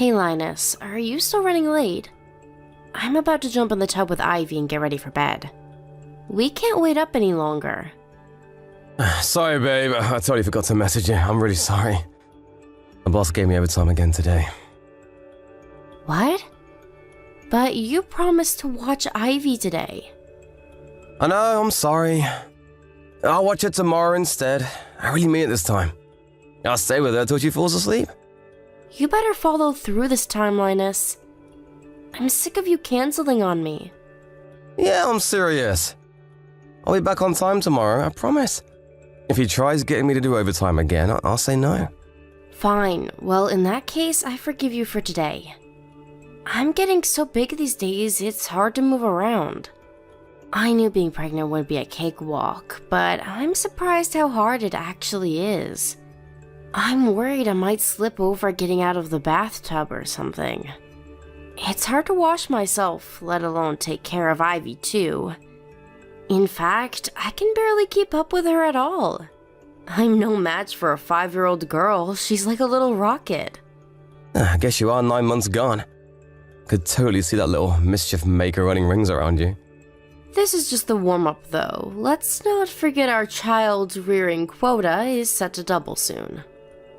Hey Linus, are you still running late? I'm about to jump in the tub with Ivy and get ready for bed. We can't wait up any longer. Sorry, babe. I totally forgot to message you. I'm really sorry. The boss gave me overtime again today. What? But you promised to watch Ivy today. I know, I'm sorry. I'll watch it tomorrow instead. I really mean it this time. I'll stay with her till she falls asleep. You better follow through this time, Linus. I'm sick of you canceling on me. Yeah, I'm serious. I'll be back on time tomorrow, I promise. If he tries getting me to do overtime again, I'll say no. Fine. Well, in that case, I forgive you for today. I'm getting so big these days, it's hard to move around. I knew being pregnant would be a cakewalk, but I'm surprised how hard it actually is. I'm worried I might slip over getting out of the bathtub or something. It's hard to wash myself, let alone take care of Ivy too. In fact, I can barely keep up with her at all. I'm no match for a 5-year-old girl, she's like a little rocket. I guess you are 9 months gone. Could totally see that little mischief maker running rings around you. This is just the warm-up though. Let's not forget our child-rearing quota is set to double soon.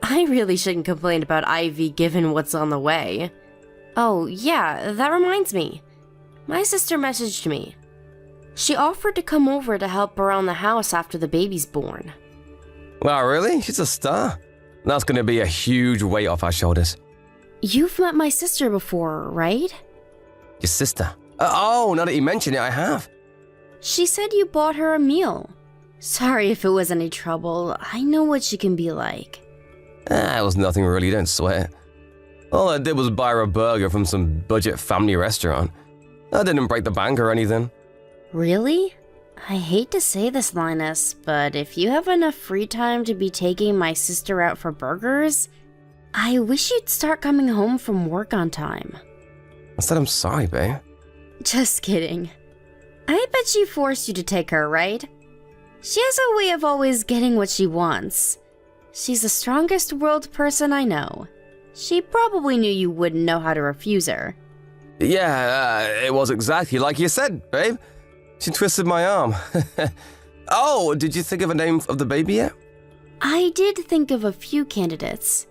I really shouldn't complain about Ivy given what's on the way. Oh yeah, that reminds me. My sister messaged me. She offered to come over to help around the house after the baby's born. Wow, really? She's a star. That's gonna be a huge weight off our shoulders. You've met my sister before, right? Your sister? Oh, now that you mention it, I have. She said you bought her a meal. Sorry if it was any trouble. I know what she can be like. It was nothing really, don't sweat. All I did was buy her a burger from some budget family restaurant. I didn't break the bank or anything. Really? I hate to say this, Linus, but if you have enough free time to be taking my sister out for burgers, I wish you'd start coming home from work on time. I said I'm sorry, babe. Just kidding. I bet she forced you to take her, right? She has a way of always getting what she wants. She's the strongest world person I know. She probably knew you wouldn't know how to refuse her. Yeah, it was exactly like you said, babe. She twisted my arm. Oh, did you think of a name of the baby yet? I did think of a few candidates,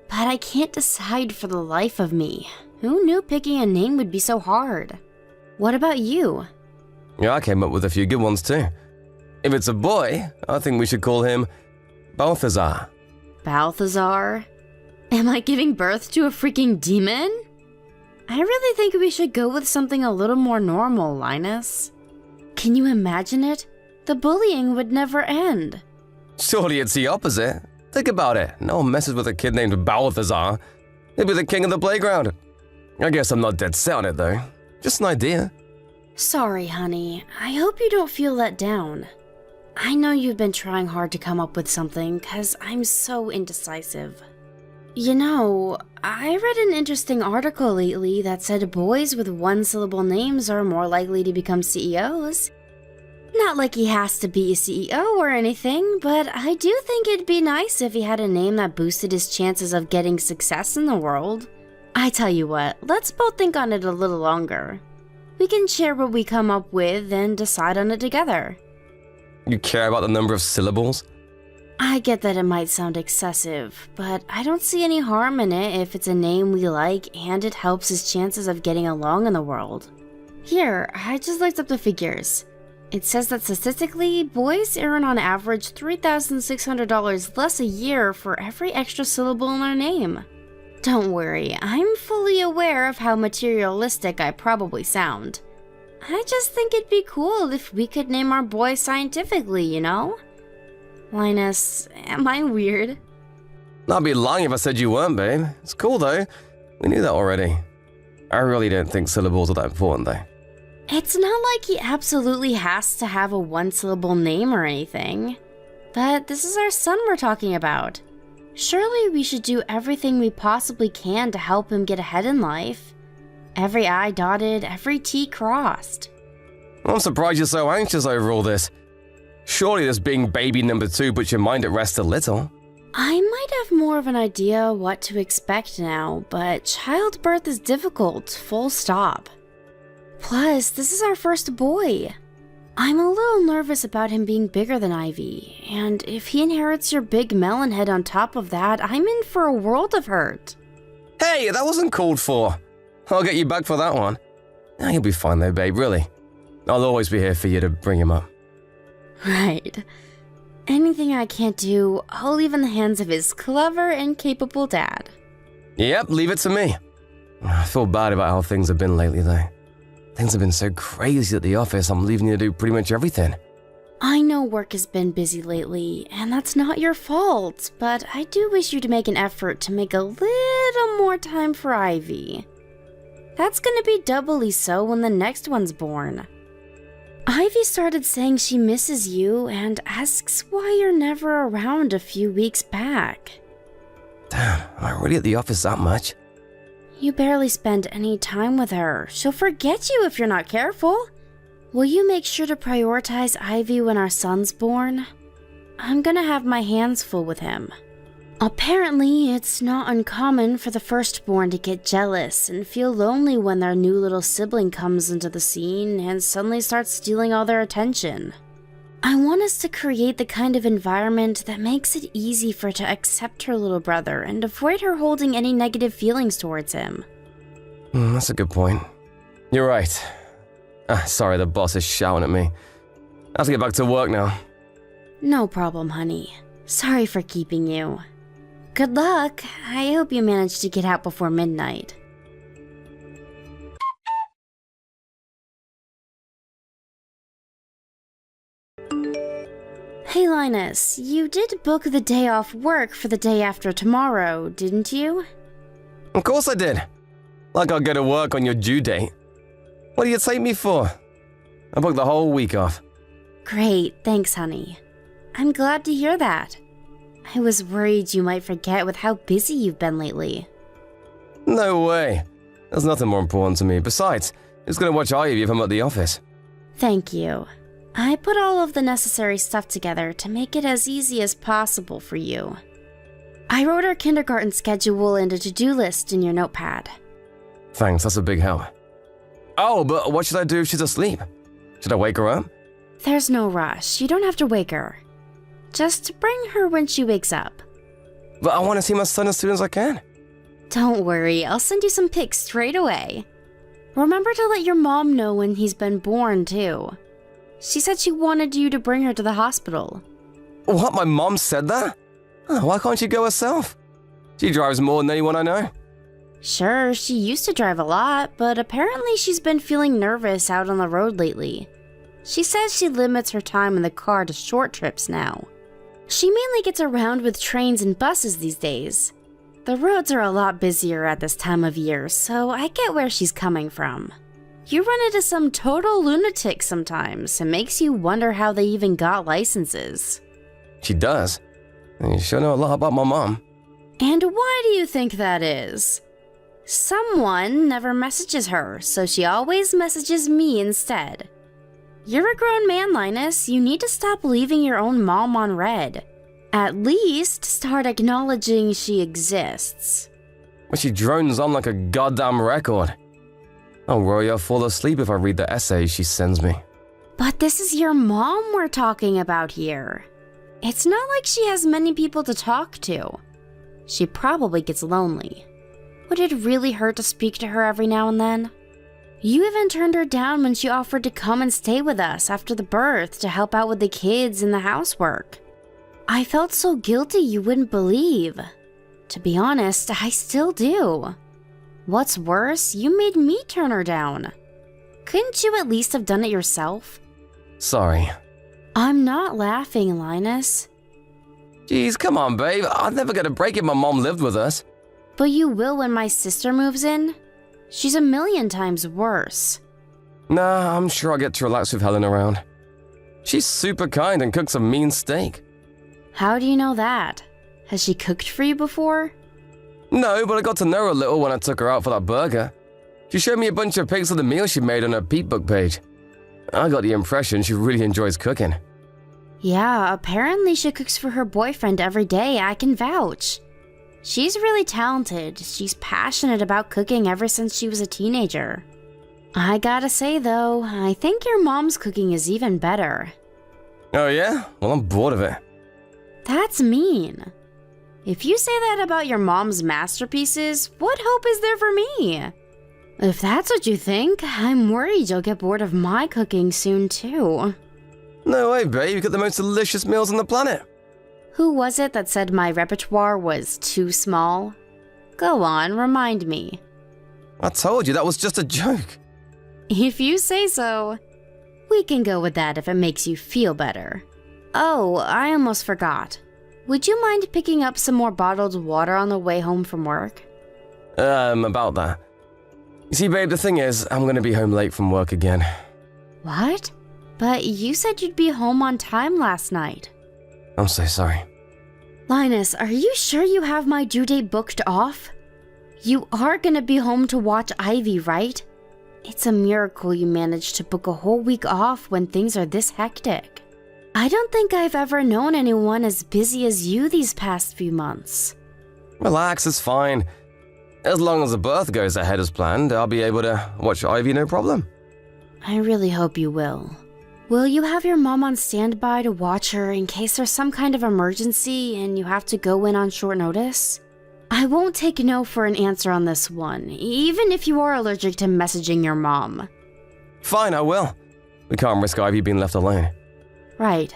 but I can't decide for the life of me. Who knew picking a name would be so hard? What about you? Yeah, I came up with a few good ones too. If it's a boy, I think we should call him Balthazar. Balthazar? Am I giving birth to a freaking demon? I really think we should go with something a little more normal, Linus. Can you imagine it? The bullying would never end. Surely it's the opposite. Think about it. No one messes with a kid named Balthazar. He'd be the king of the playground. I guess I'm not dead set on it though. Just an idea. Sorry, honey. I hope you don't feel let down. I know you've been trying hard to come up with something, 'cause I'm so indecisive. You know, I read an interesting article lately that said boys with one-syllable names are more likely to become CEOs. Not like he has to be a CEO or anything, but I do think it'd be nice if he had a name that boosted his chances of getting success in the world. I tell you what, let's both think on it a little longer. We can share what we come up with and decide on it together. You care about the number of syllables? I get that it might sound excessive, but I don't see any harm in it if it's a name we like and it helps his chances of getting along in the world. Here, I just looked up the figures. It says that statistically, boys earn on average $3,600 less a year for every extra syllable in their name. Don't worry, I'm fully aware of how materialistic I probably sound. I just think it'd be cool if we could name our boy scientifically, you know? Linus, am I weird? I'd be lying if I said you weren't, babe. It's cool though. We knew that already. I really don't think syllables are that important though. It's not like he absolutely has to have a one-syllable name or anything. But this is our son we're talking about. Surely we should do everything we possibly can to help him get ahead in life. Every I dotted, every T crossed. I'm surprised you're so anxious over all this. Surely this being baby number 2 puts your mind at rest a little. I might have more of an idea what to expect now, but childbirth is difficult, full stop. Plus, this is our first boy. I'm a little nervous about him being bigger than Ivy, and if he inherits your big melon head on top of that, I'm in for a world of hurt. Hey, that wasn't called for. I'll get you back for that one. You'll be fine though, babe, really. I'll always be here for you to bring him up. Right. Anything I can't do, I'll leave in the hands of his clever and capable dad. Yep, leave it to me. I feel bad about how things have been lately though. Things have been so crazy at the office, I'm leaving you to do pretty much everything. I know work has been busy lately, and that's not your fault, but I do wish you to make an effort to make a little more time for Ivy. That's gonna be doubly so when the next one's born. Ivy started saying she misses you and asks why you're never around a few weeks back. Damn, am I really at the office that much? You barely spend any time with her. She'll forget you if you're not careful. Will you make sure to prioritize Ivy when our son's born? I'm gonna have my hands full with him. Apparently, it's not uncommon for the firstborn to get jealous and feel lonely when their new little sibling comes into the scene and suddenly starts stealing all their attention. I want us to create the kind of environment that makes it easy for her to accept her little brother and avoid her holding any negative feelings towards him. That's a good point. You're right. Sorry, the boss is shouting at me. I have to get back to work now. No problem, honey. Sorry for keeping you. Good luck. I hope you manage to get out before midnight. Hey Linus, you did book the day off work for the day after tomorrow, didn't you? Of course I did. Like I'll go to work on your due date. What do you take me for? I booked the whole week off. Great, thanks honey. I'm glad to hear that. I was worried you might forget with how busy you've been lately. No way. There's nothing more important to me. Besides, who's gonna watch Ivy if I'm at the office? Thank you. I put all of the necessary stuff together to make it as easy as possible for you. I wrote our kindergarten schedule and a to-do list in your notepad. Thanks, that's a big help. Oh, but what should I do if she's asleep? Should I wake her up? There's no rush. You don't have to wake her. Just bring her when she wakes up. But I want to see my son as soon as I can. Don't worry, I'll send you some pics straight away. Remember to let your mom know when he's been born, too. She said she wanted you to bring her to the hospital. What, my mom said that? Why can't she go herself? She drives more than anyone I know. Sure, she used to drive a lot, but apparently she's been feeling nervous out on the road lately. She says she limits her time in the car to short trips now. She mainly gets around with trains and buses these days. The roads are a lot busier at this time of year, so I get where she's coming from. You run into some total lunatics sometimes. It makes you wonder how they even got licenses. She does. You sure know a lot about my mom. And why do you think that is? Someone never messages her, so she always messages me instead. You're a grown man, Linus. You need to stop leaving your own mom on red. At least start acknowledging she exists. But she drones on like a goddamn record. I'll worry I'll fall asleep if I read the essays she sends me. But this is your mom we're talking about here. It's not like she has many people to talk to. She probably gets lonely. Would it really hurt to speak to her every now and then? You even turned her down when she offered to come and stay with us after the birth to help out with the kids and the housework. I felt so guilty you wouldn't believe. To be honest, I still do. What's worse, you made me turn her down. Couldn't you at least have done it yourself? Sorry. I'm not laughing, Linus. Jeez, come on, babe. I'd never get a break if my mom lived with us. But you will when my sister moves in. She's a million times worse. Nah, I'm sure I'll get to relax with Helen around. She's super kind and cooks a mean steak. How do you know that? Has she cooked for you before? No, but I got to know her a little when I took her out for that burger. She showed me a bunch of pics of the meal she made on her Peep Book page. I got the impression she really enjoys cooking. Yeah, apparently she cooks for her boyfriend every day, I can vouch. She's really talented. She's passionate about cooking ever since she was a teenager. I gotta say though, I think your mom's cooking is even better. Oh yeah? Well, I'm bored of it. That's mean. If you say that about your mom's masterpieces, what hope is there for me? If that's what you think, I'm worried you'll get bored of my cooking soon too. No way, babe. You got the most delicious meals on the planet. Who was it that said my repertoire was too small? Go on, remind me. I told you that was just a joke. If you say so. We can go with that if it makes you feel better. Oh, I almost forgot. Would you mind picking up some more bottled water on the way home from work? About that. You see, babe, the thing is, I'm gonna be home late from work again. What? But you said you'd be home on time last night. I'm so sorry. Linus, are you sure you have my due date booked off? You are gonna be home to watch Ivy, right? It's a miracle you managed to book a whole week off when things are this hectic. I don't think I've ever known anyone as busy as you these past few months. Relax, it's fine. As long as the birth goes ahead as planned, I'll be able to watch Ivy no problem. I really hope you will. Will you have your mom on standby to watch her in case there's some kind of emergency and you have to go in on short notice? I won't take no for an answer on this one, even if you are allergic to messaging your mom. Fine, I will. We can't risk Ivy being left alone. Right.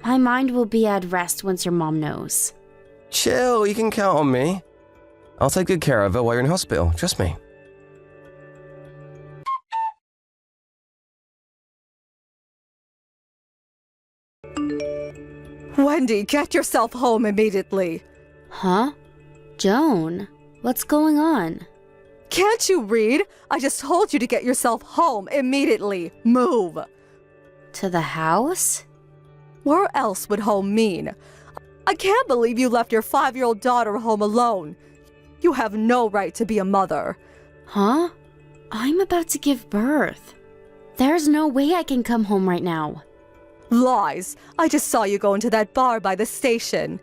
My mind will be at rest once your mom knows. Chill, you can count on me. I'll take good care of her while you're in hospital, trust me. Wendy, get yourself home immediately. Huh? Joan, what's going on? Can't you read? I just told you to get yourself home immediately. Move. To the house? Where else would home mean? I can't believe you left your 5-year-old daughter home alone. You have no right to be a mother. Huh? I'm about to give birth. There's no way I can come home right now. Lies. I just saw you go into that bar by the station.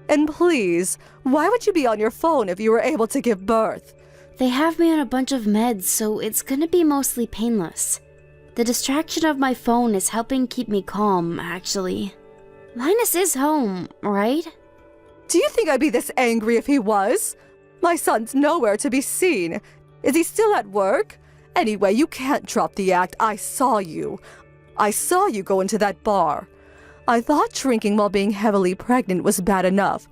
And please, why would you be on your phone if you were able to give birth? They have me on a bunch of meds, so it's gonna be mostly painless. The distraction of my phone is helping keep me calm, actually. Linus is home, right? Do you think I'd be this angry if he was? My son's nowhere to be seen. Is he still at work? Anyway, you can't drop the act. I saw you. I saw you go into that bar. I thought drinking while being heavily pregnant was bad enough,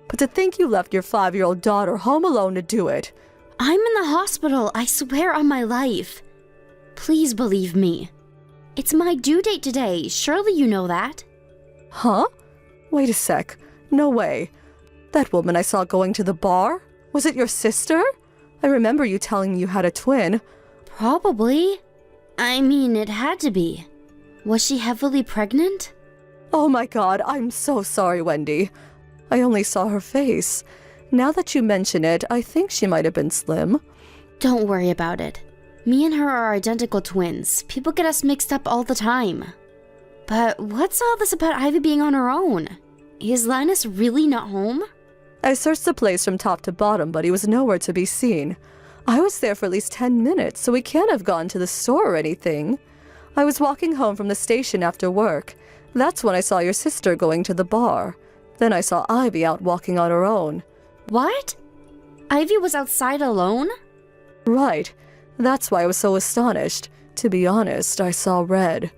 but to think you left your 5-year-old daughter home alone to do it. I'm in the hospital, I swear on my life. Please believe me. It's my due date today, surely you know that. Huh? Wait a sec. No way. That woman I saw going to the bar? Was it your sister? I remember you telling me you had a twin. Probably. I mean, it had to be. Was she heavily pregnant? Oh my god, I'm so sorry, Wendy. I only saw her face. Now that you mention it, I think she might have been slim. Don't worry about it. Me and her are identical twins. People get us mixed up all the time. But what's all this about Ivy being on her own? Is Linus really not home? I searched the place from top to bottom, but he was nowhere to be seen. I was there for at least 10 minutes, so he can't have gone to the store or anything. I was walking home from the station after work. That's when I saw your sister going to the bar. Then I saw Ivy out walking on her own. What? Ivy was outside alone? Right. That's why I was so astonished. To be honest, I saw red.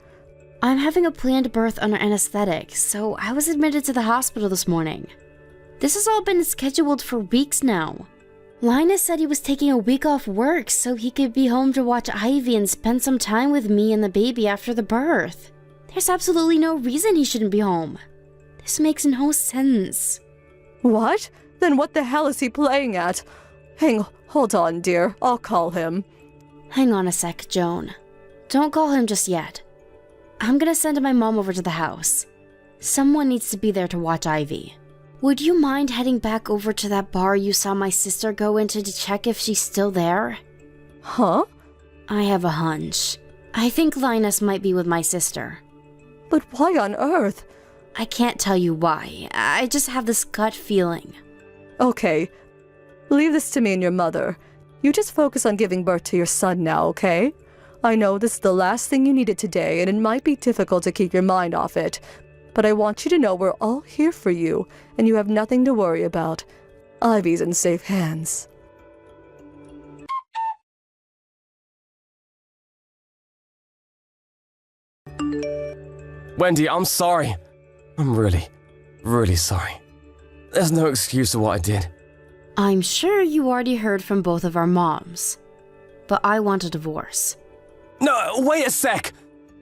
I'm having a planned birth under anesthetic, so I was admitted to the hospital this morning. This has all been scheduled for weeks now. Linus said he was taking a week off work so he could be home to watch Ivy and spend some time with me and the baby after the birth. There's absolutely no reason he shouldn't be home. This makes no sense. What? Then what the hell is he playing at? Hold on, dear. I'll call him. Hang on a sec, Joan. Don't call him just yet. I'm gonna send my mom over to the house. Someone needs to be there to watch Ivy. Would you mind heading back over to that bar you saw my sister go into to check if she's still there? Huh? I have a hunch. I think Linus might be with my sister. But why on earth? I can't tell you why. I just have this gut feeling. Okay, leave this to me and your mother. You just focus on giving birth to your son now, okay? I know this is the last thing you needed today, and it might be difficult to keep your mind off it. But I want you to know we're all here for you, and you have nothing to worry about. Ivy's in safe hands. Wendy, I'm sorry. I'm really, really sorry. There's no excuse for what I did. I'm sure you already heard from both of our moms, but I want a divorce. No, wait a sec.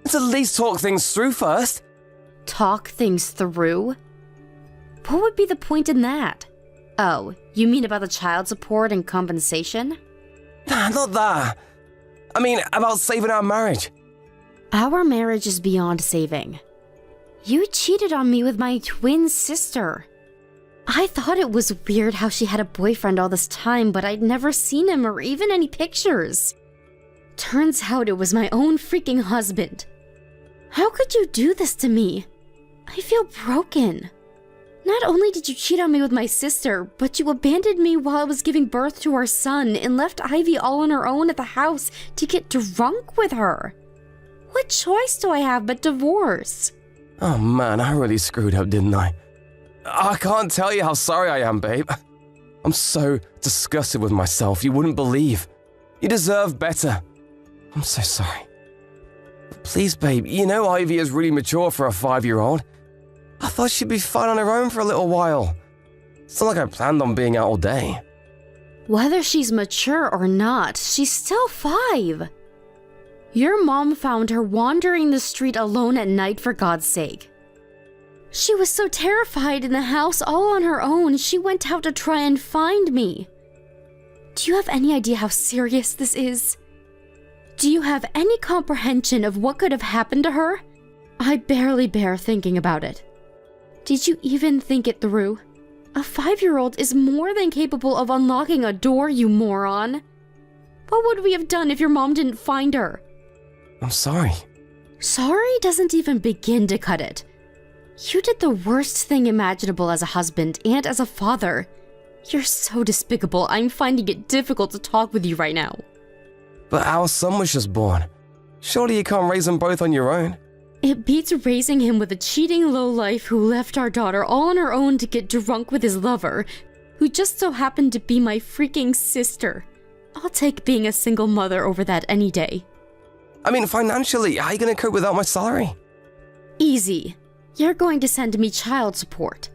Let's at least talk things through first. Talk things through? What would be the point in that? Oh, you mean about the child support and compensation? Nah, not that. I mean, about saving our marriage. Our marriage is beyond saving. You cheated on me with my twin sister. I thought it was weird how she had a boyfriend all this time, but I'd never seen him or even any pictures. Turns out it was my own freaking husband. How could you do this to me? I feel broken. Not only did you cheat on me with my sister, but you abandoned me while I was giving birth to our son and left Ivy all on her own at the house to get drunk with her. What choice do I have but divorce? Oh man, I really screwed up, didn't I? I can't tell you how sorry I am, babe. I'm so disgusted with myself, you wouldn't believe. You deserve better. I'm so sorry. But please, babe, you know Ivy is really mature for a 5-year-old. I thought she'd be fine on her own for a little while. It's not like I planned on being out all day. Whether she's mature or not, she's still 5. Your mom found her wandering the street alone at night, for God's sake. She was so terrified in the house all on her own, she went out to try and find me. Do you have any idea how serious this is? Do you have any comprehension of what could have happened to her? I barely bear thinking about it. Did you even think it through? A 5-year-old is more than capable of unlocking a door, you moron. What would we have done if your mom didn't find her? I'm sorry. Sorry doesn't even begin to cut it. You did the worst thing imaginable as a husband and as a father. You're so despicable, I'm finding it difficult to talk with you right now. But our son was just born. Surely you can't raise them both on your own. It beats raising him with a cheating lowlife who left our daughter all on her own to get drunk with his lover, who just so happened to be my freaking sister. I'll take being a single mother over that any day. I mean, financially, how are you going to cope without my salary? Easy. You're going to send me child support.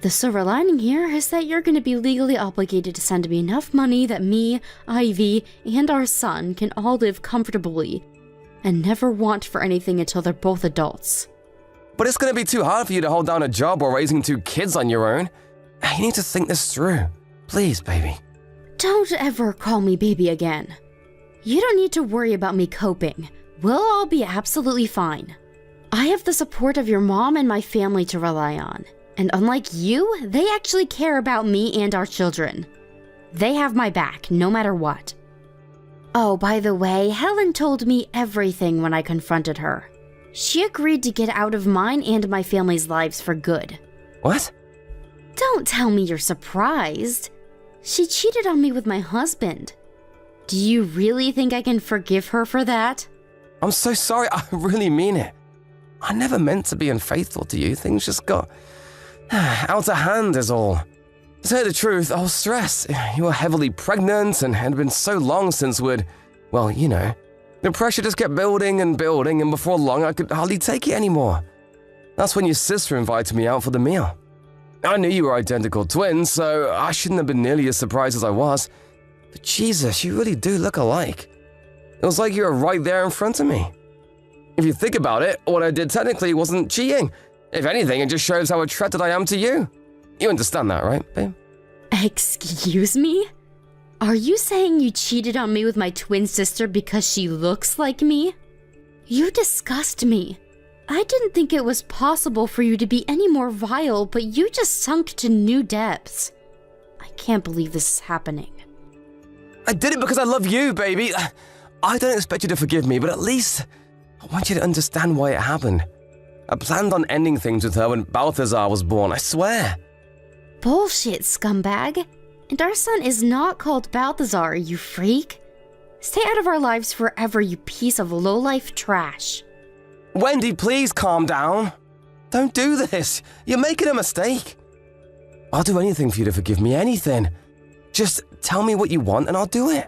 The silver lining here is that you're going to be legally obligated to send me enough money that me, Ivy, and our son can all live comfortably and never want for anything until they're both adults. But it's going to be too hard for you to hold down a job while raising 2 kids on your own. You need to think this through. Please, baby. Don't ever call me baby again. You don't need to worry about me coping. We'll all be absolutely fine. I have the support of your mom and my family to rely on. And unlike you, they actually care about me and our children. They have my back, no matter what. Oh, by the way, Helen told me everything when I confronted her. She agreed to get out of mine and my family's lives for good. What? Don't tell me you're surprised. She cheated on me with my husband. Do you really think I can forgive her for that? I'm so sorry, I really mean it. I never meant to be unfaithful to you. Things just got out of hand is all. To tell you the truth, I was stressed. You were heavily pregnant and had been so long since we'd, well, you know. The pressure just kept building and building, and before long I could hardly take it anymore. That's when your sister invited me out for the meal. I knew you were identical twins, so I shouldn't have been nearly as surprised as I was. But Jesus, you really do look alike. It was like you were right there in front of me. If you think about it, what I did technically wasn't cheating. If anything, it just shows how attracted I am to you. You understand that, right, babe? Excuse me? Are you saying you cheated on me with my twin sister because she looks like me? You disgust me. I didn't think it was possible for you to be any more vile, but you just sunk to new depths. I can't believe this is happening. I did it because I love you, baby. I don't expect you to forgive me, but at least I want you to understand why it happened. I planned on ending things with her when Balthazar was born, I swear. Bullshit, scumbag. And our son is not called Balthazar, you freak. Stay out of our lives forever, you piece of low-life trash. Wendy, please calm down. Don't do this. You're making a mistake. I'll do anything for you to forgive me, anything. Just tell me what you want and I'll do it.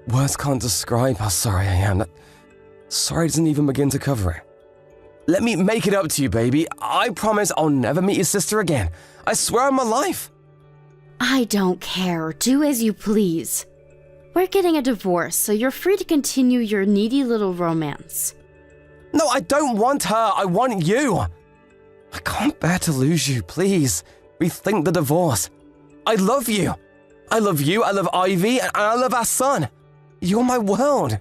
Words can't describe how sorry I am. That sorry doesn't even begin to cover it. Let me make it up to you, baby. I promise I'll never meet your sister again. I swear on my life. I don't care. Do as you please. We're getting a divorce, so you're free to continue your needy little romance. No, I don't want her. I want you. I can't bear to lose you. Please, rethink the divorce. I love you. I love you, I love Ivy, and I love our son. You're my world.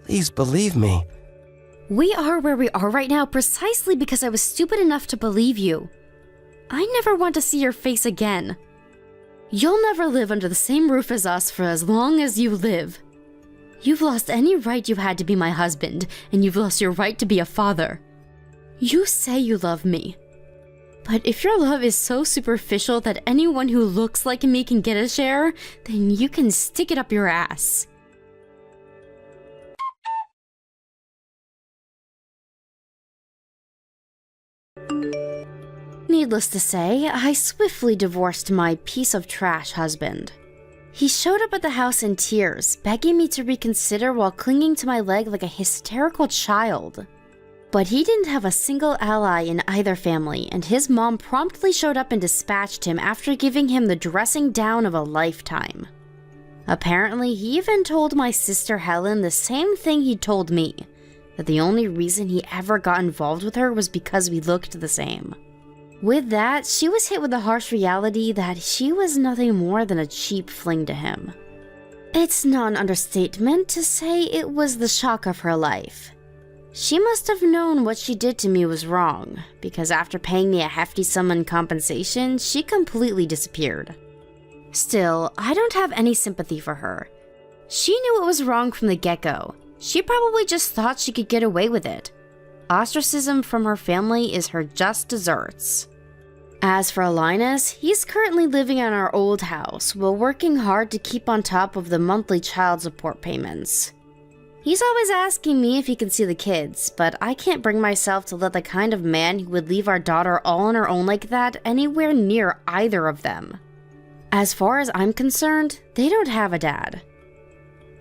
Please believe me. We are where we are right now precisely because I was stupid enough to believe you. I never want to see your face again. You'll never live under the same roof as us for as long as you live. You've lost any right you had to be my husband, and you've lost your right to be a father. You say you love me. But if your love is so superficial that anyone who looks like me can get a share, then you can stick it up your ass. Needless to say, I swiftly divorced my piece of trash husband. He showed up at the house in tears, begging me to reconsider while clinging to my leg like a hysterical child. But he didn't have a single ally in either family, and his mom promptly showed up and dispatched him after giving him the dressing down of a lifetime. Apparently, he even told my sister Helen the same thing he told me, that the only reason he ever got involved with her was because we looked the same. With that, she was hit with the harsh reality that she was nothing more than a cheap fling to him. It's not an understatement to say it was the shock of her life. She must have known what she did to me was wrong, because after paying me a hefty sum in compensation, she completely disappeared. Still, I don't have any sympathy for her. She knew it was wrong from the get-go. She probably just thought she could get away with it. Ostracism from her family is her just desserts. As for Linus, he's currently living in our old house while working hard to keep on top of the monthly child support payments. He's always asking me if he can see the kids, but I can't bring myself to let the kind of man who would leave our daughter all on her own like that anywhere near either of them. As far as I'm concerned, they don't have a dad.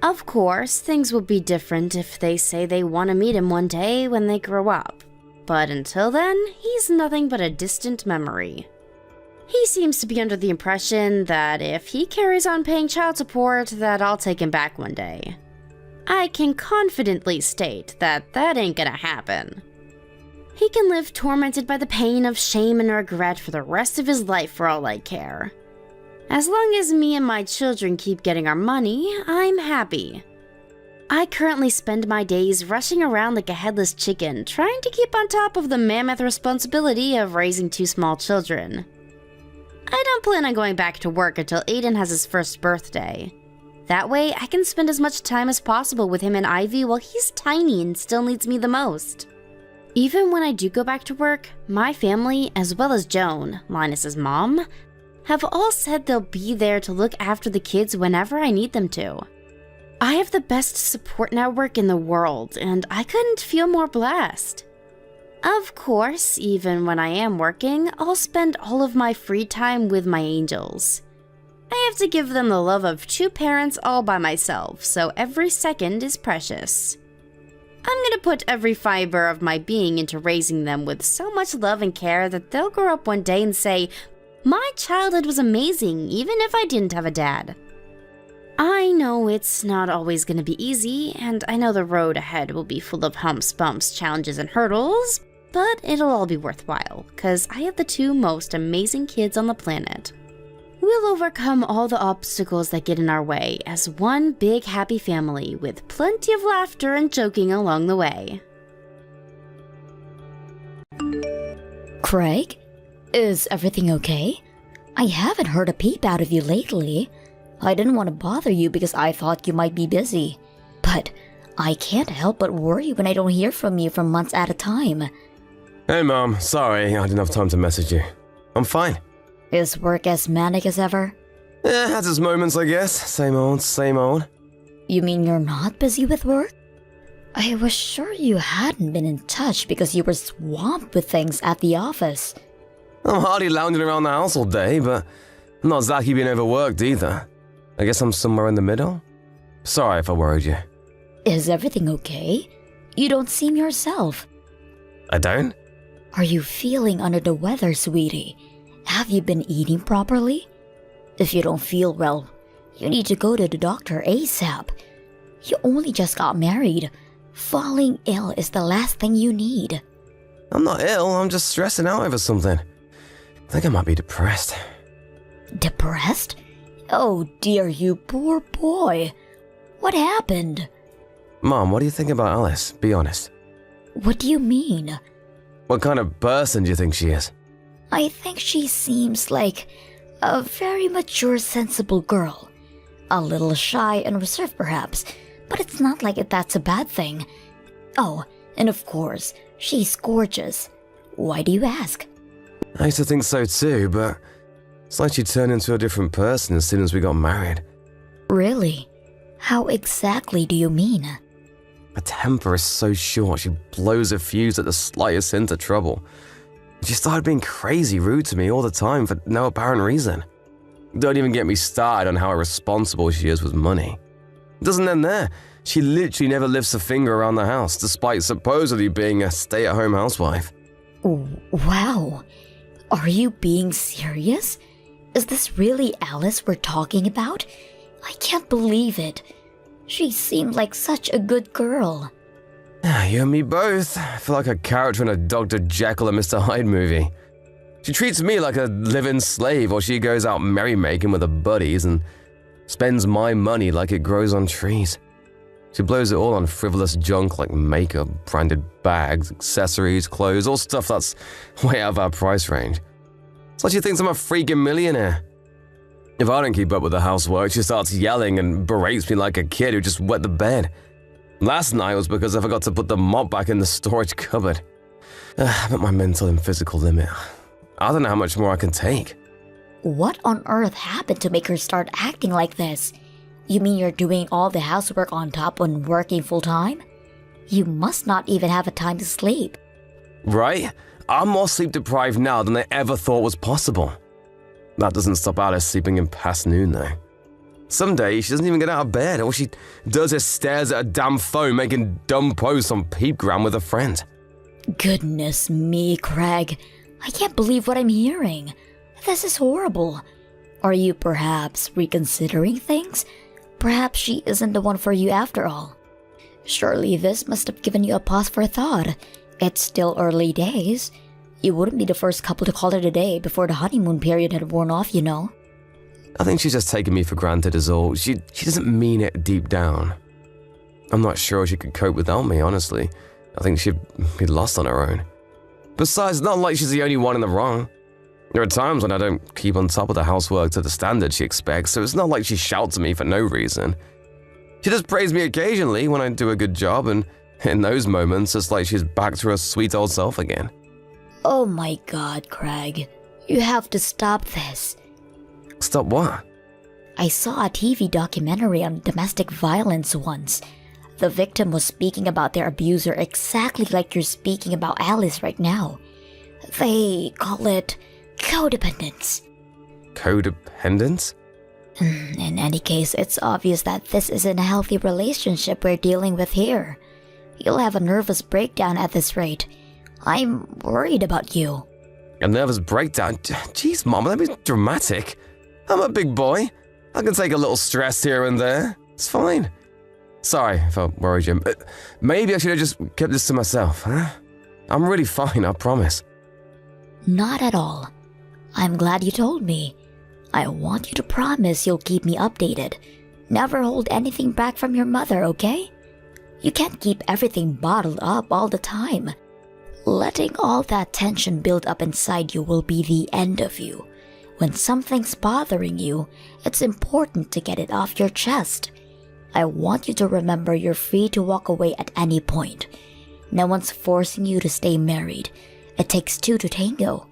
Of course, things will be different if they say they want to meet him one day when they grow up. But until then, he's nothing but a distant memory. He seems to be under the impression that if he carries on paying child support, that I'll take him back one day. I can confidently state that that ain't gonna happen. He can live tormented by the pain of shame and regret for the rest of his life for all I care. As long as me and my children keep getting our money, I'm happy. I currently spend my days rushing around like a headless chicken, trying to keep on top of the mammoth responsibility of raising 2 small children. I don't plan on going back to work until Aiden has his first birthday. That way, I can spend as much time as possible with him and Ivy while he's tiny and still needs me the most. Even when I do go back to work, my family, as well as Joan, Linus's mom, have all said they'll be there to look after the kids whenever I need them to. I have the best support network in the world, and I couldn't feel more blessed. Of course, even when I am working, I'll spend all of my free time with my angels. I have to give them the love of 2 parents all by myself, so every second is precious. I'm gonna put every fiber of my being into raising them with so much love and care that they'll grow up one day and say, "My childhood was amazing, even if I didn't have a dad." I know it's not always gonna be easy, and I know the road ahead will be full of humps, bumps, challenges, and hurdles, but it'll all be worthwhile, cause I have the 2 most amazing kids on the planet. We'll overcome all the obstacles that get in our way as one big happy family with plenty of laughter and joking along the way. Craig? Is everything okay? I haven't heard a peep out of you lately. I didn't want to bother you because I thought you might be busy. But I can't help but worry when I don't hear from you for months at a time. Hey, Mom. Sorry, I didn't have time to message you. I'm fine. Is work as manic as ever? Yeah, has its moments, I guess. Same old, same old. You mean you're not busy with work? I was sure you hadn't been in touch because you were swamped with things at the office. I'm hardly lounging around the house all day, but I'm not exactly being overworked either. I guess I'm somewhere in the middle? Sorry if I worried you. Is everything okay? You don't seem yourself. I don't? Are you feeling under the weather, sweetie? Have you been eating properly? If you don't feel well, you need to go to the doctor ASAP. You only just got married. Falling ill is the last thing you need. I'm not ill, I'm just stressing out over something. I think I might be depressed. Depressed? Oh dear, you poor boy. What happened? Mom, what do you think about Alice? Be honest. What do you mean? What kind of person do you think she is? I think she seems like a very mature, sensible girl. A little shy and reserved perhaps, but it's not like that's a bad thing. Oh, and of course, she's gorgeous. Why do you ask? I used to think so too, but it's like she turned into a different person as soon as we got married. Really? How exactly do you mean? Her temper is so short, she blows a fuse at the slightest hint of trouble. She started being crazy rude to me all the time for no apparent reason. Don't even get me started on how irresponsible she is with money. It doesn't end there. She literally never lifts a finger around the house, despite supposedly being a stay-at-home housewife. Wow. Are you being serious? Is this really Alice we're talking about? I can't believe it. She seemed like such a good girl. You and me both. I feel like a character in a Dr. Jekyll and Mr. Hyde movie. She treats me like a live-in slave while she goes out merrymaking with her buddies and spends my money like it grows on trees. She blows it all on frivolous junk like makeup, branded bags, accessories, clothes, all stuff that's way out of our price range. It's like she thinks I'm a freaking millionaire. If I don't keep up with the housework, she starts yelling and berates me like a kid who just wet the bed. Last night was because I forgot to put the mop back in the storage cupboard. I'm at my mental and physical limit. I don't know how much more I can take. What on earth happened to make her start acting like this? You mean you're doing all the housework on top when working full-time? You must not even have a time to sleep. Right? I'm more sleep-deprived now than I ever thought was possible. That doesn't stop Alice sleeping in past noon, though. Some days, she doesn't even get out of bed. All she does is stares at a damn phone making dumb posts on Peepgram with a friend. Goodness me, Craig. I can't believe what I'm hearing. This is horrible. Are you perhaps reconsidering things? Perhaps she isn't the one for you after all. Surely this must have given you a pause for thought. It's still early days. You wouldn't be the first couple to call it a day before the honeymoon period had worn off, you know. I think she's just taking me for granted is all. She doesn't mean it deep down. I'm not sure she could cope without me, honestly. I think she'd be lost on her own. Besides, it's not like she's the only one in the wrong. There are times when I don't keep on top of the housework to the standard she expects, so it's not like she shouts at me for no reason. She just praises me occasionally when I do a good job, and in those moments, it's like she's back to her sweet old self again. Oh my god, Craig. You have to stop this. Stop what? I saw a TV documentary on domestic violence once. The victim was speaking about their abuser exactly like you're speaking about Alice right now. They call it codependence. Codependence? In any case, it's obvious that this isn't a healthy relationship we're dealing with here. You'll have a nervous breakdown at this rate. I'm worried about you. A nervous breakdown? Jeez, Mom, that was dramatic. I'm a big boy. I can take a little stress here and there. It's fine. Sorry if I worried you. Maybe I should have just kept this to myself, huh? I'm really fine, I promise. Not at all. I'm glad you told me. I want you to promise you'll keep me updated. Never hold anything back from your mother, okay? You can't keep everything bottled up all the time. Letting all that tension build up inside you will be the end of you. When something's bothering you, it's important to get it off your chest. I want you to remember you're free to walk away at any point. No one's forcing you to stay married, It takes two to tango.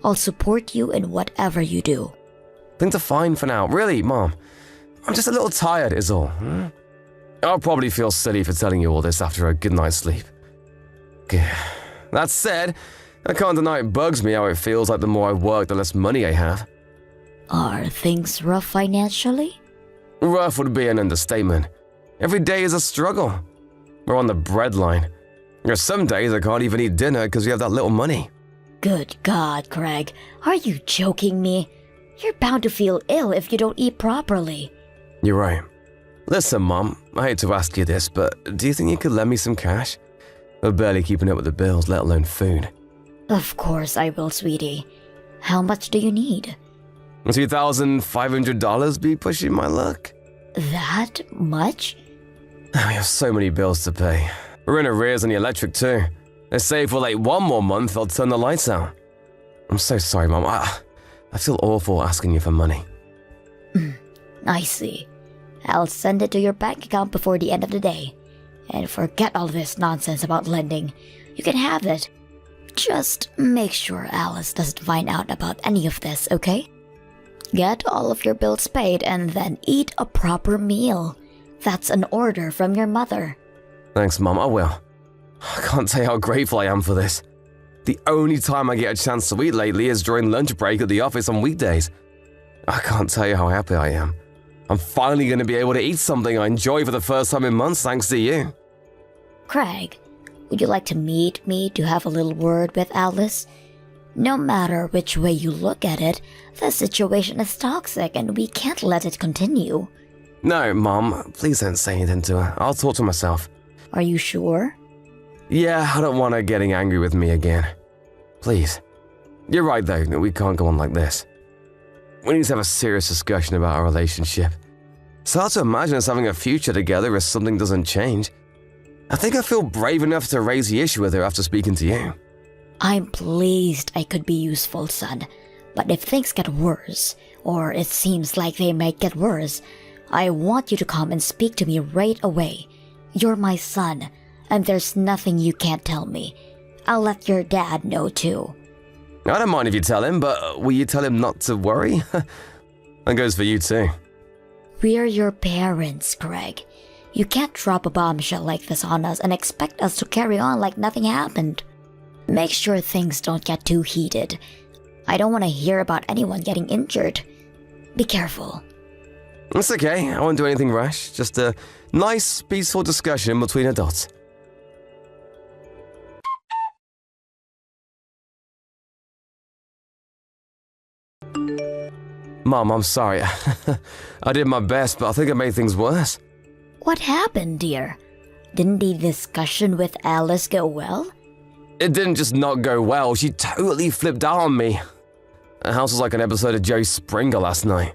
I'll support you in whatever you do. Things are fine for now. Really, Mom. I'm just a little tired is all. I'll probably feel silly for telling you all this after a good night's sleep. That said, I can't deny it bugs me how it feels like the more I work, the less money I have. Are things rough financially? Rough would be an understatement. Every day is a struggle. We're on the breadline. There are some days I can't even eat dinner because we have that little money. Good God, Craig. Are you joking me? You're bound to feel ill if you don't eat properly. You're right. Listen, Mom, I hate to ask you this, but do you think you could lend me some cash? We're barely keeping up with the bills, let alone food. Of course I will, sweetie. How much do you need? $2,500 be pushing my luck? That much? We have so many bills to pay. We're in arrears on the electric too. They say if we're late one more month, they'll turn the lights out. I'm so sorry, Mom. I feel awful asking you for money. I see. I'll send it to your bank account before the end of the day. And forget all this nonsense about lending. You can have it. Just make sure Alice doesn't find out about any of this, okay? Get all of your bills paid and then eat a proper meal. That's an order from your mother. Thanks, Mom. I will. I can't tell you how grateful I am for this. The only time I get a chance to eat lately is during lunch break at the office on weekdays. I can't tell you how happy I am. I'm finally going to be able to eat something I enjoy for the first time in months thanks to you. Craig, would you like to meet me to have a little word with Alice? No matter which way you look at it, the situation is toxic and we can't let it continue. No, Mom, please don't say anything to her. I'll talk to myself. Are you sure? Yeah, I don't want her getting angry with me again. Please. You're right, though, we can't go on like this. We need to have a serious discussion about our relationship. It's hard to imagine us having a future together if something doesn't change. I think I feel brave enough to raise the issue with her after speaking to you. I'm pleased I could be useful, son. But if things get worse, or it seems like they might get worse, I want you to come and speak to me right away. You're my son, and there's nothing you can't tell me. I'll let your dad know too. I don't mind if you tell him, but will you tell him not to worry? That goes for you too. We're your parents, Greg. You can't drop a bombshell like this on us and expect us to carry on like nothing happened. Make sure things don't get too heated. I don't want to hear about anyone getting injured. Be careful. It's okay, I won't do anything rash. Just a nice, peaceful discussion between adults. Mom, I'm sorry. I did my best, but I think I made things worse. What happened, dear? Didn't the discussion with Alice go well? It didn't just not go well, she totally flipped out on me. The house was like an episode of Jerry Springer last night.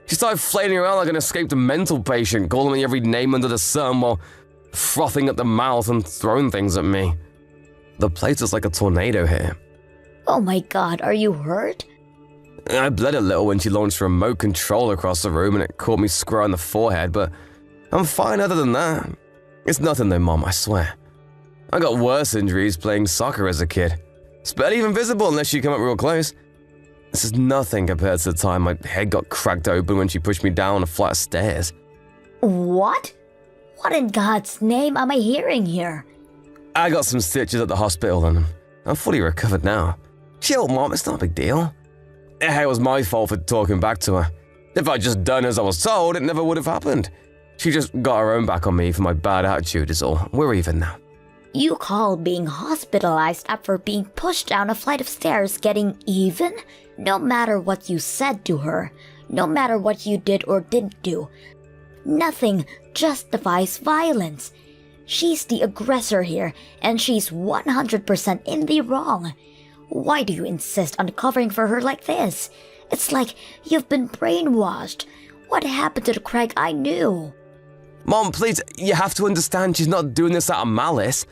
She started flailing around like an escaped mental patient, calling me every name under the sun while frothing at the mouth and throwing things at me. The place was like a tornado here. Oh my God, are you hurt? I bled a little when she launched a remote control across the room and it caught me square on the forehead, but I'm fine other than that. It's nothing though, Mom, I swear. I got worse injuries playing soccer as a kid. It's barely even visible unless you come up real close. This is nothing compared to the time my head got cracked open when she pushed me down a flight of stairs. What? What in God's name am I hearing here? I got some stitches at the hospital and I'm fully recovered now. Chill, Mom, it's not a big deal. It was my fault for talking back to her. If I'd just done as I was told, it never would have happened. She just got her own back on me for my bad attitude is all. We're even now. You call being hospitalized after being pushed down a flight of stairs getting even? No matter what you said to her, no matter what you did or didn't do, nothing justifies violence. She's the aggressor here, and she's 100% in the wrong. Why do you insist on covering for her like this? It's like you've been brainwashed. What happened to the Craig I knew? Mom, please, you have to understand she's not doing this out of malice.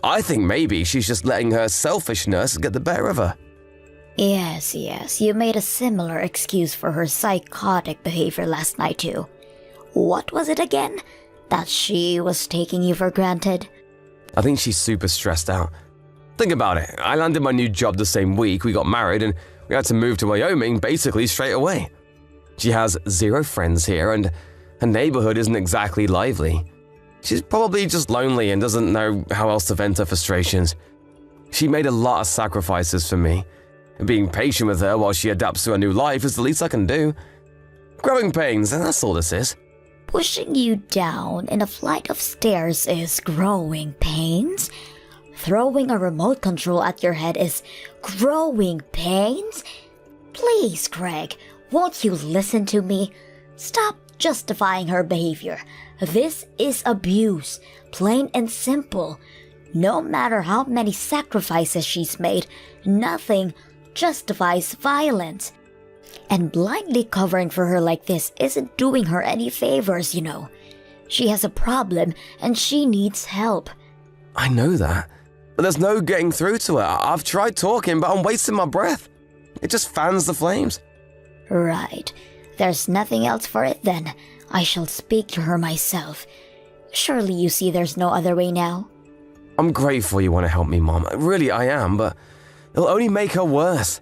I think maybe she's just letting her selfishness get the better of her. Yes, you made a similar excuse for her psychotic behavior last night too. What was it again? That she was taking you for granted? I think she's super stressed out. Think about it. I landed my new job the same week we got married, and we had to move to Wyoming basically straight away. She has 0 friends here, and her neighborhood isn't exactly lively. She's probably just lonely and doesn't know how else to vent her frustrations. She made a lot of sacrifices for me. Being patient with her while she adapts to her new life is the least I can do. Growing pains, and that's all this is. Pushing you down in a flight of stairs is growing pains? Throwing a remote control at your head is growing pains? Please, Craig, won't you listen to me? Stop justifying her behavior. This is abuse, plain and simple. No matter how many sacrifices she's made, nothing justifies violence. And blindly covering for her like this isn't doing her any favors, you know. She has a problem and she needs help. I know that, but there's no getting through to her. I've tried talking, but I'm wasting my breath. It just fans the flames. Right. There's nothing else for it then. I shall speak to her myself. Surely you see there's no other way now? I'm grateful you want to help me, Mom. Really, I am, but it'll only make her worse.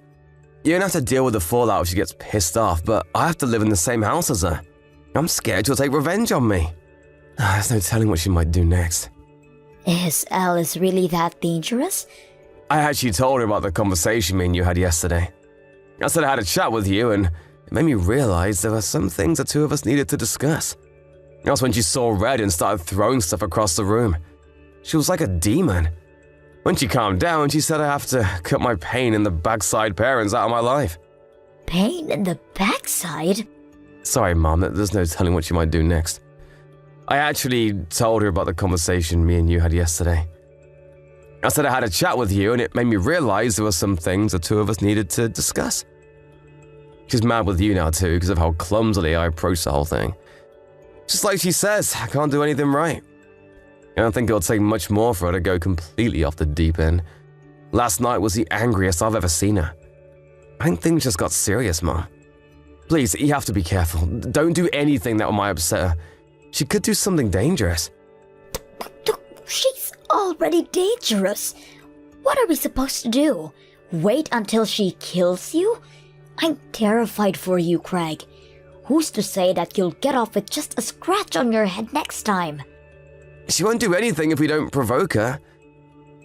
You don't have to deal with the fallout if she gets pissed off, but I have to live in the same house as her. I'm scared she'll take revenge on me. There's no telling what she might do next. Is Alice really that dangerous? I actually told her about the conversation me and you had yesterday. I said I had a chat with you, and it made me realize there were some things the two of us needed to discuss. That's when she saw red and started throwing stuff across the room. She was like a demon. When she calmed down, she said I have to cut my pain in the backside parents out of my life. Pain in the backside? Sorry, Mom, there's no telling what she might do next. I actually told her about the conversation me and you had yesterday. I said I had a chat with you, and it made me realize there were some things the two of us needed to discuss. She's mad with you now too because of how clumsily I approached the whole thing. Just like she says, I can't do anything right. I don't think it'll take much more for her to go completely off the deep end. Last night was the angriest I've ever seen her. I think things just got serious, Mom. Please, you have to be careful. Don't do anything that might upset her. She could do something dangerous. She's already dangerous. What are we supposed to do? Wait until she kills you? I'm terrified for you, Craig. Who's to say that you'll get off with just a scratch on your head next time? She won't do anything if we don't provoke her.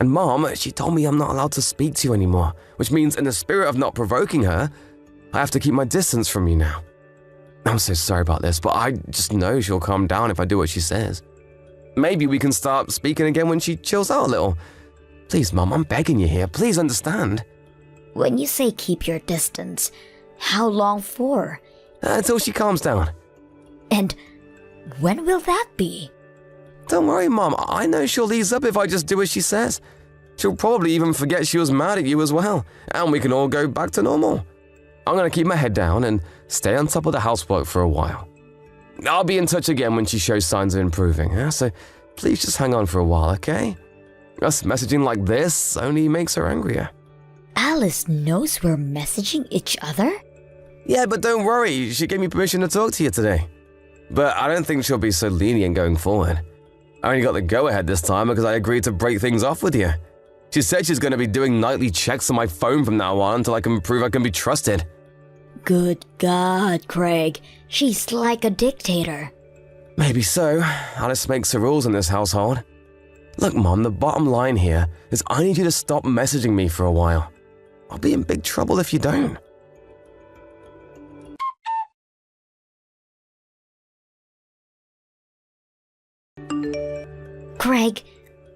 And Mom, she told me I'm not allowed to speak to you anymore, which means in the spirit of not provoking her, I have to keep my distance from you now. I'm so sorry about this, but I just know she'll calm down if I do what she says. Maybe we can start speaking again when she chills out a little. Please, Mom, I'm begging you here. Please understand. When you say keep your distance, how long for? Until she calms down. And when will that be? Don't worry, Mom. I know she'll ease up if I just do as she says. She'll probably even forget she was mad at you as well, and we can all go back to normal. I'm going to keep my head down and stay on top of the housework for a while. I'll be in touch again when she shows signs of improving, so please just hang on for a while, okay? Us messaging like this only makes her angrier. Alice knows we're messaging each other? Yeah, but don't worry, she gave me permission to talk to you today. But I don't think she'll be so lenient going forward. I only got the go-ahead this time because I agreed to break things off with you. She said she's going to be doing nightly checks on my phone from now on until I can prove I can be trusted. Good God, Craig. She's like a dictator. Maybe so. Alice makes the rules in this household. Look, Mom, the bottom line here is I need you to stop messaging me for a while. I'll be in big trouble if you don't. Craig,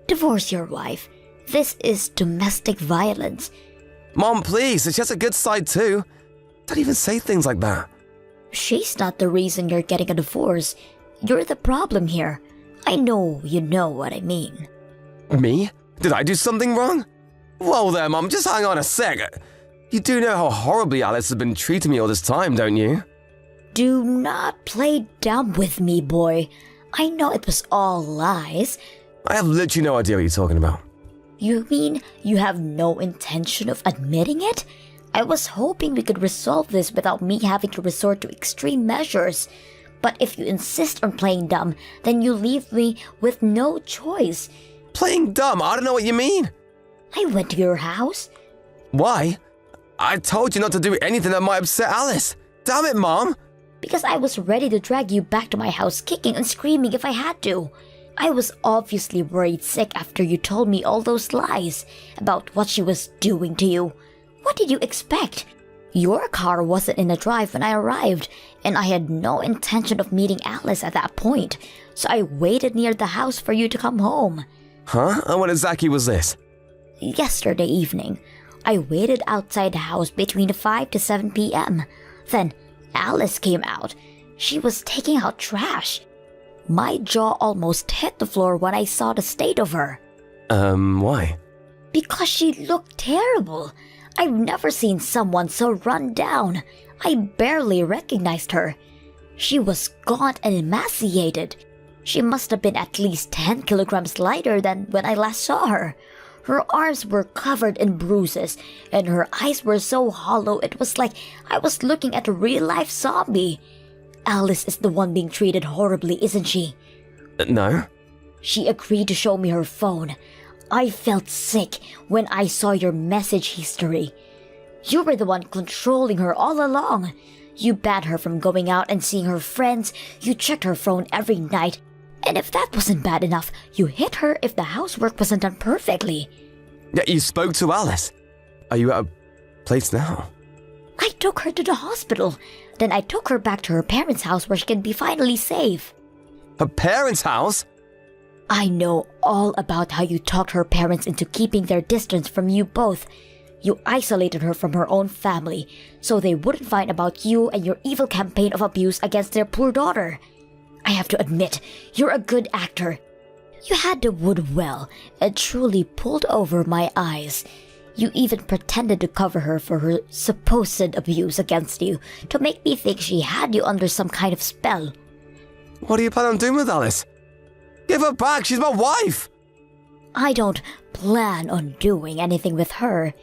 divorce your wife. This is domestic violence. Mom, please, she has a good side too. Don't even say things like that. She's not the reason you're getting a divorce. You're the problem here. I know you know what I mean. Me? Did I do something wrong? Whoa there, Mom, just hang on a sec. You do know how horribly Alice has been treating me all this time, don't you? Do not play dumb with me, boy. I know it was all lies. I have literally no idea what you're talking about. You mean you have no intention of admitting it? I was hoping we could resolve this without me having to resort to extreme measures. But if you insist on playing dumb, then you leave me with no choice. Playing dumb? I don't know what you mean. I went to your house. Why? I told you not to do anything that might upset Alice. Damn it, Mom! Because I was ready to drag you back to my house kicking and screaming if I had to. I was obviously worried sick after you told me all those lies about what she was doing to you. What did you expect? Your car wasn't in the drive when I arrived, and I had no intention of meeting Alice at that point, so I waited near the house for you to come home. Huh? And when exactly was this? Yesterday evening, I waited outside the house between 5 to 7 p.m. Then Alice came out. She was taking out trash. My jaw almost hit the floor when I saw the state of her. Why? Because she looked terrible. I've never seen someone so run down. I barely recognized her. She was gaunt and emaciated. She must have been at least 10 kilograms lighter than when I last saw her. Her arms were covered in bruises, and her eyes were so hollow it was like I was looking at a real-life zombie. Alice is the one being treated horribly, isn't she? No. She agreed to show me her phone. I felt sick when I saw your message history. You were the one controlling her all along. You banned her from going out and seeing her friends. You checked her phone every night. And if that wasn't bad enough, you hit her if the housework wasn't done perfectly. Yeah, you spoke to Alice. Are you at a place now? I took her to the hospital. Then I took her back to her parents' house where she can be finally safe. Her parents' house? I know all about how you talked her parents into keeping their distance from you both. You isolated her from her own family, so they wouldn't find about you and your evil campaign of abuse against their poor daughter. I have to admit, you're a good actor. You had the wood well and truly pulled over my eyes. You even pretended to cover her for her supposed abuse against you to make me think she had you under some kind of spell. What do you plan on doing with Alice? Give her back, she's my wife! I don't plan on doing anything with her.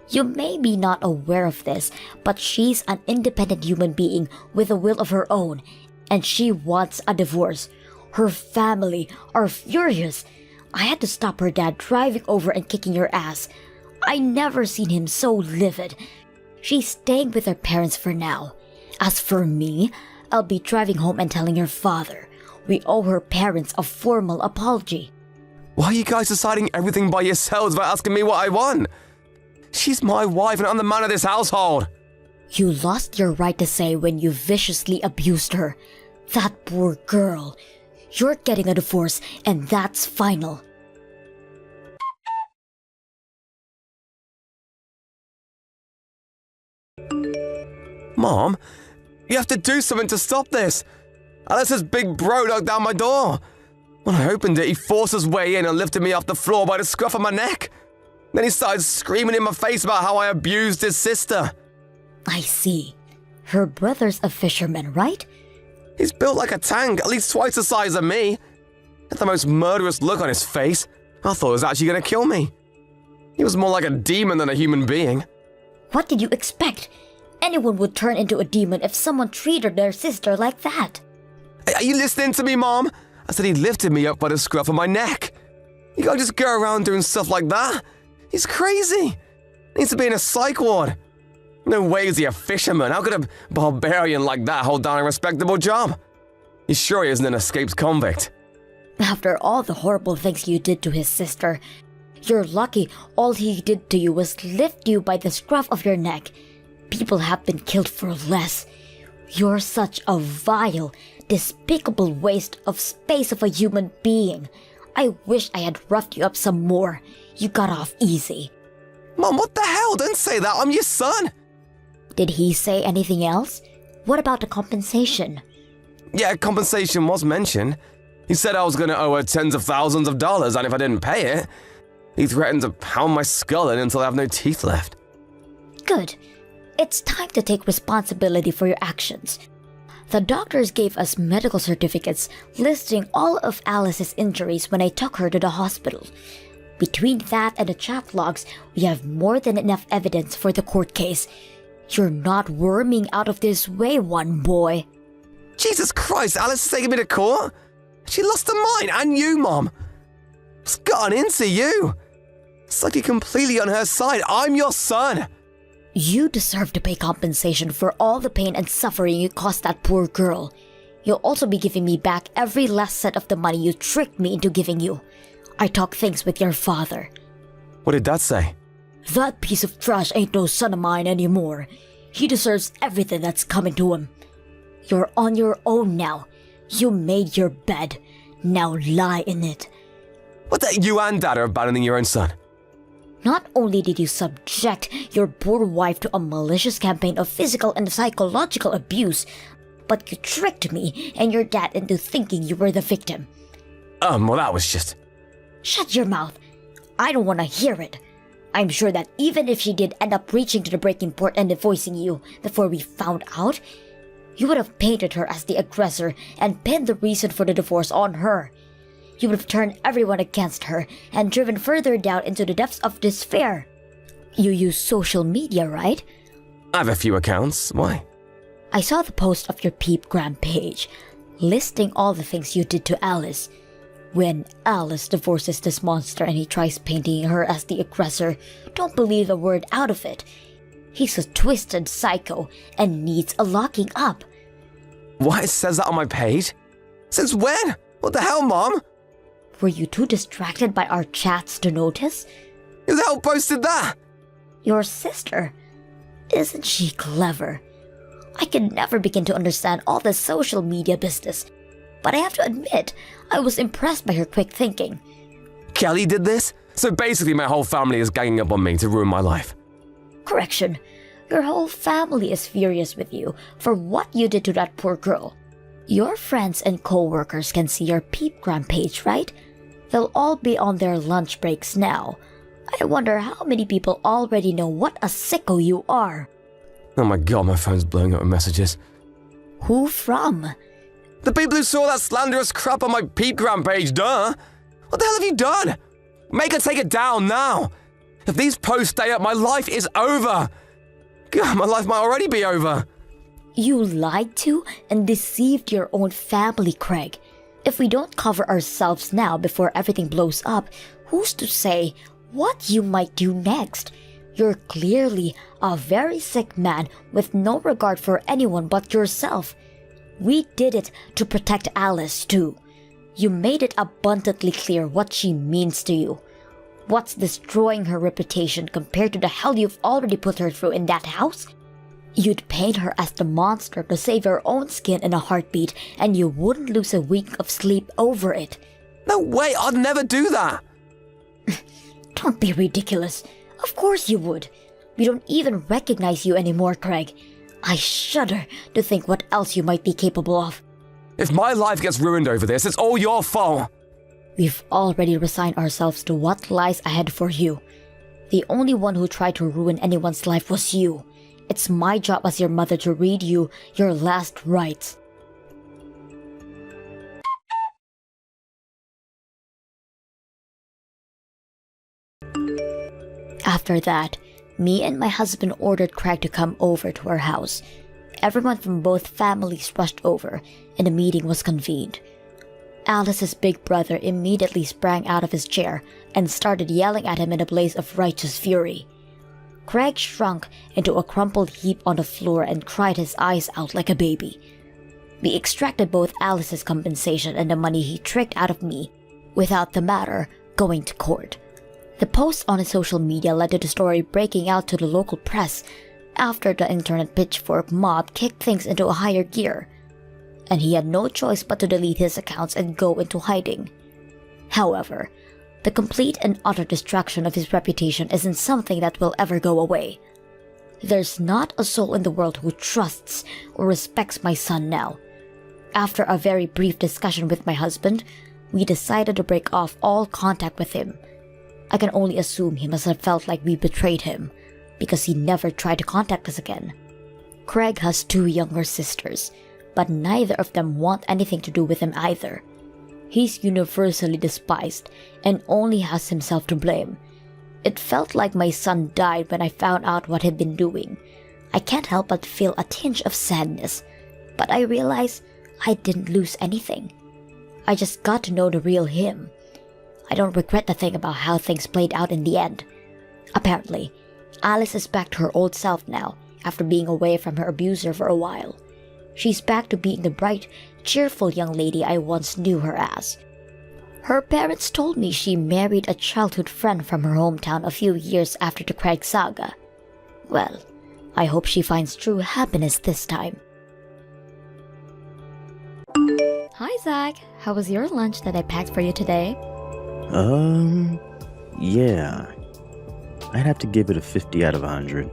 You may be not aware of this, but she's an independent human being with a will of her own, and she wants a divorce. Her family are furious. I had to stop her dad driving over and kicking your ass. I never seen him so livid. She's staying with her parents for now. As for me, I'll be driving home and telling your father. We owe her parents a formal apology. Why are you guys deciding everything by yourselves without asking me what I want? She's my wife and I'm the man of this household. You lost your right to say when you viciously abused her. That poor girl. You're getting a divorce, and that's final. Mom, you have to do something to stop this. Alice's big bro knocked down my door. When I opened it, he forced his way in and lifted me off the floor by the scruff of my neck. Then he started screaming in my face about how I abused his sister. I see. Her brother's a fisherman, right? He's built like a tank, at least twice the size of me. He had the most murderous look on his face. I thought he was actually going to kill me. He was more like a demon than a human being. What did you expect? Anyone would turn into a demon if someone treated their sister like that. Are you listening to me, Mom? I said he lifted me up by the scruff of my neck. You can't just go around doing stuff like that. He's crazy. Needs to be in a psych ward. No way is he a fisherman. How could a barbarian like that hold down a respectable job? He's sure he isn't an escaped convict. After all the horrible things you did to his sister, you're lucky all he did to you was lift you by the scruff of your neck. People have been killed for less. You're such a vile, despicable waste of space of a human being. I wish I had roughed you up some more. You got off easy. Mom, what the hell? Don't say that. I'm your son. Did he say anything else? What about the compensation? Yeah, compensation was mentioned. He said I was going to owe her tens of thousands of dollars, and if I didn't pay it, he threatened to pound my skull in until I have no teeth left. Good. It's time to take responsibility for your actions. The doctors gave us medical certificates listing all of Alice's injuries when I took her to the hospital. Between that and the chat logs, we have more than enough evidence for the court case. You're not worming out of this way, one boy. Jesus Christ, Alice is taking me to court? She lost her mind, and you, Mom. What's gotten into you? It's like you're completely on her side. I'm your son. You deserve to pay compensation for all the pain and suffering you caused that poor girl. You'll also be giving me back every last cent of the money you tricked me into giving you. I talked things with your father. What did Dad say? That piece of trash ain't no son of mine anymore. He deserves everything that's coming to him. You're on your own now. You made your bed. Now lie in it. What the? You and Dad are abandoning your own son. Not only did you subject your poor wife to a malicious campaign of physical and psychological abuse, but you tricked me and your dad into thinking you were the victim. Well, that was just... Shut your mouth. I don't want to hear it. I'm sure that even if she did end up reaching to the breaking point and divorcing you before we found out, you would have painted her as the aggressor and pinned the reason for the divorce on her. You would have turned everyone against her and driven further down into the depths of despair. You use social media, right? I have a few accounts. Why? I saw the post of your Peepgram page, listing all the things you did to Alice. When Alice divorces this monster and he tries painting her as the aggressor, don't believe a word out of it. He's a twisted psycho and needs a locking up. What? It says that on my page? Since when? What the hell, Mom? Were you too distracted by our chats to notice? Who the hell posted that? Your sister. Isn't she clever? I can never begin to understand all this social media business, but I have to admit, I was impressed by her quick thinking. Kelly did this? So basically my whole family is ganging up on me to ruin my life. Correction. Your whole family is furious with you for what you did to that poor girl. Your friends and co-workers can see your Peepgram page, right? They'll all be on their lunch breaks now. I wonder how many people already know what a sicko you are. Oh my god, my phone's blowing up with messages. Who from? The people who saw that slanderous crap on my Peepgram page, duh! What the hell have you done? Make her take it down now! If these posts stay up, my life is over! God, my life might already be over! You lied to and deceived your own family, Craig. If we don't cover ourselves now before everything blows up, who's to say what you might do next? You're clearly a very sick man with no regard for anyone but yourself. We did it to protect Alice, too. You made it abundantly clear what she means to you. What's destroying her reputation compared to the hell you've already put her through in that house? You'd paint her as the monster to save your own skin in a heartbeat, and you wouldn't lose a week of sleep over it. No way, I'd never do that! Don't be ridiculous. Of course you would. We don't even recognize you anymore, Craig. I shudder to think what else you might be capable of. If my life gets ruined over this, it's all your fault! We've already resigned ourselves to what lies ahead for you. The only one who tried to ruin anyone's life was you. It's my job as your mother to read you your last rites. After that, me and my husband ordered Craig to come over to our house. Everyone from both families rushed over, and a meeting was convened. Alice's big brother immediately sprang out of his chair and started yelling at him in a blaze of righteous fury. Craig shrunk into a crumpled heap on the floor and cried his eyes out like a baby. We extracted both Alice's compensation and the money he tricked out of me, without the matter going to court. The post on his social media led to the story breaking out to the local press after the internet pitchfork mob kicked things into a higher gear, and he had no choice but to delete his accounts and go into hiding. However, the complete and utter destruction of his reputation isn't something that will ever go away. There's not a soul in the world who trusts or respects my son now. After a very brief discussion with my husband, we decided to break off all contact with him. I can only assume he must have felt like we betrayed him, because he never tried to contact us again. Craig has 2 younger sisters, but neither of them want anything to do with him either. He's universally despised and only has himself to blame. It felt like my son died when I found out what he'd been doing. I can't help but feel a tinge of sadness, but I realize I didn't lose anything. I just got to know the real him. I don't regret a thing about how things played out in the end. Apparently, Alice is back to her old self now, after being away from her abuser for a while. She's back to being the bright, cheerful young lady I once knew her as. Her parents told me she married a childhood friend from her hometown a few years after the Craig saga. Well, I hope she finds true happiness this time. Hi, Zach. How was your lunch that I packed for you today? Yeah. I'd have to give it a 50 out of 100.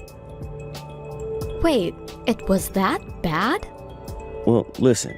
Wait, it was that bad? Well, listen.